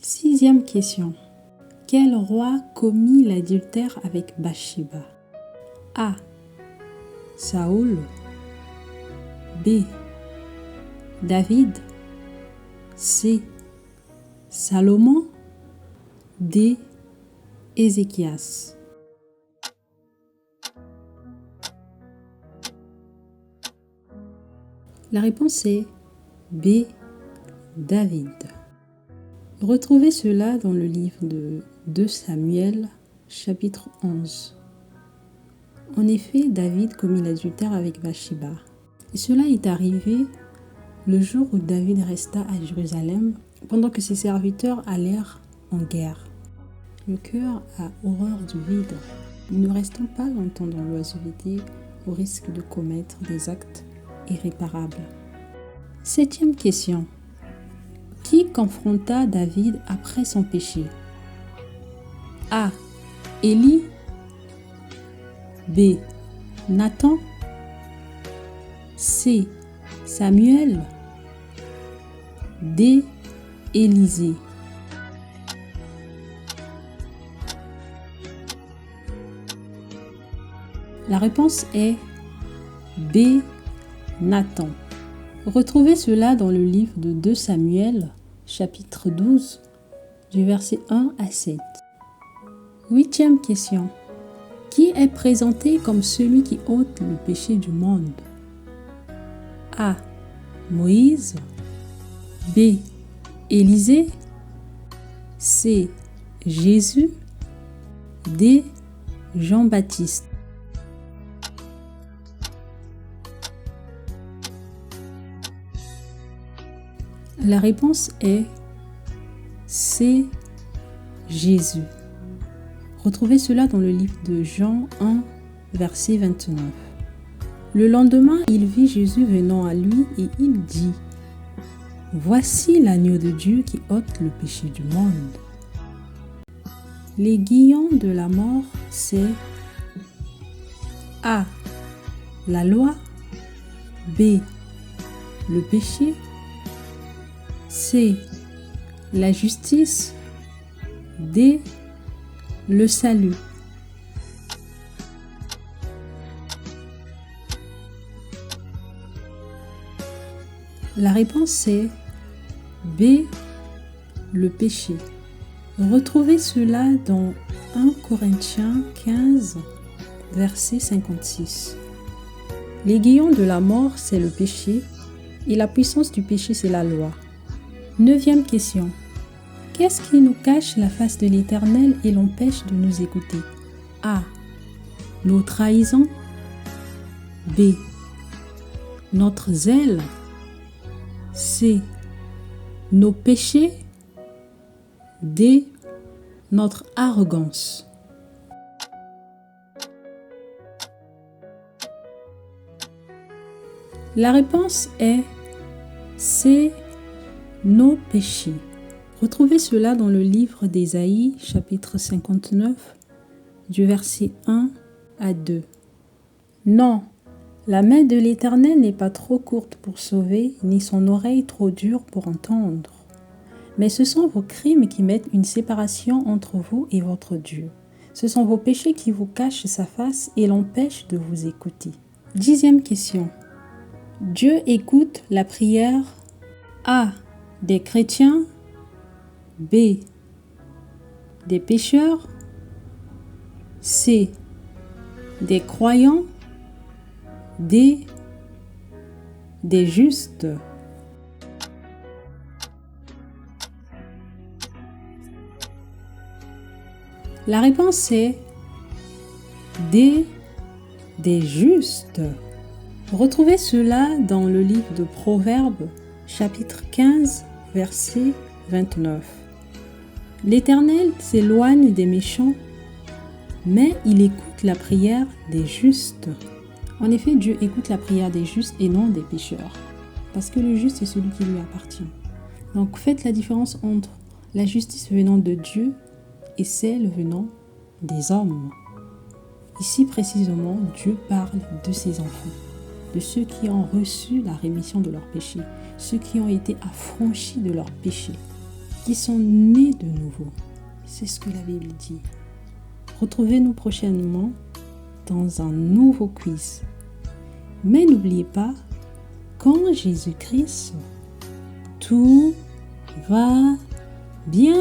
Sixième question. Quel roi commit l'adultère avec Bathsheba? A. Saül. B. David. C. Salomon. D. Ézéchias. La réponse est B. David. Retrouvez cela dans le livre de 2 Samuel, chapitre 11. En effet, David commit l'adultère avec Bathsheba. Et cela est arrivé le jour où David resta à Jérusalem pendant que ses serviteurs allèrent en guerre. Le cœur a horreur du vide. Nous ne restons pas longtemps dans l'oisiveté au risque de commettre des actes irréparables. Septième question. Qui confronta David après son péché? A. Élie. B. Nathan. C. Samuel. D. Élisée. La réponse est B. Nathan. Retrouvez cela dans le livre de 2 Samuel, chapitre 12, du verset 1 à 7. Huitième question. Qui est présenté comme celui qui ôte le péché du monde? A. Moïse. B. Élisée. C. Jésus. D. Jean-Baptiste. La réponse est C. Jésus. Retrouvez cela dans le livre de Jean 1, verset 29. Le lendemain, il vit Jésus venant à lui et il dit: « Voici l'agneau de Dieu qui ôte le péché du monde. » L'aiguillon de la mort, c'est A. La loi. B. Le péché. C. La justice. D. Le salut. La réponse est B. Le péché. Retrouvez cela dans 1 Corinthiens 15, verset 56. L'aiguillon de la mort, c'est le péché, et la puissance du péché, c'est la loi. Neuvième question. Qu'est-ce qui nous cache la face de l'Éternel et l'empêche de nous écouter? A. Nos trahisons. B. Notre zèle. C. Nos péchés. D. Notre arrogance. La réponse est C. Nos péchés. Retrouvez cela dans le livre d'Ésaïe, chapitre 59, du verset 1 à 2. Non, la main de l'Éternel n'est pas trop courte pour sauver, ni son oreille trop dure pour entendre. Mais ce sont vos crimes qui mettent une séparation entre vous et votre Dieu. Ce sont vos péchés qui vous cachent sa face et l'empêchent de vous écouter. Dixième question. Dieu écoute la prière A. Des chrétiens. B. Des pécheurs. C. Des croyants. D. Des justes. La réponse est D. Des justes. Retrouvez cela dans le livre de Proverbes, chapitre 15, verset 29. L'Éternel s'éloigne des méchants, mais il écoute la prière des justes. En effet, Dieu écoute la prière des justes et non des pécheurs, parce que le juste est celui qui lui appartient. Donc faites la différence entre la justice venant de Dieu et celle venant des hommes. Ici précisément, Dieu parle de ses enfants, de ceux qui ont reçu la rémission de leurs péchés, ceux qui ont été affranchis de leurs péchés. qui sont nés de nouveau. C'est ce que la Bible dit. Retrouvez-nous prochainement dans un nouveau quiz. Mais n'oubliez pas, quand Jésus-Christ, tout va bien.